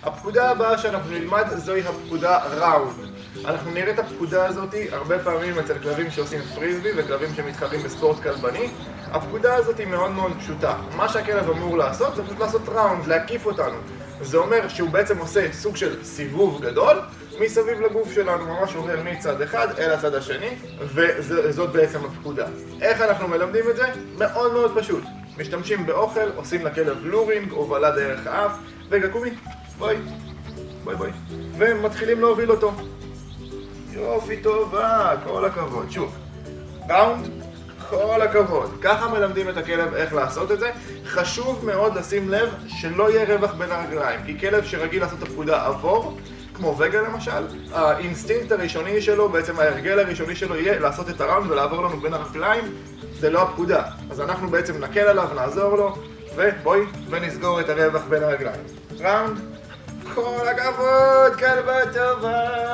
הפקודה הבאה שאנחנו נלמד זוהי הפקודה ראונד. אנחנו נראה את הפקודה הזאת הרבה פעמים אצל כלבים שעושים פריסבי וכלבים שמתחרים בספורט כלבני. הפקודה הזאת היא מאוד מאוד פשוטה. מה שהכלב אמור לעשות זה פשוט לעשות ראונד, להקיף אותנו. זה אומר שהוא בעצם עושה סוג של סיבוב גדול מסביב לגוף שלנו, ממש עובר מצד אחד אל הצד השני, וזאת בעצם הפקודה. איך אנחנו מלמדים את זה? מאוד מאוד פשוט. משתמשים באוכל, עושים לכלב לורינג, הובלה דרך האף, רגע קומי, בואי, בואי בואי, ומתחילים להוביל אותו. יופי טובה, כל הכבוד. שוב, ראונד, כל הכבוד. ככה מלמדים את הכלב איך לעשות את זה. חשוב מאוד לשים לב שלא יהיה רווח בין הרגליים, כי כלב שרגיל לעשות את הפקודה עבור, כמו וגה למשל, האינסטינקט הראשוני שלו, בעצם ההרגל הראשוני שלו יהיה לעשות את הראונד ולעבור לנו בין הרגליים. זה לא הפקודה. אז אנחנו בעצם נקל עליו, נעזור לו, ובואי, ונסגור את הרווח בין הרגליים. ראונד, כל הכבוד, כלבה טובה.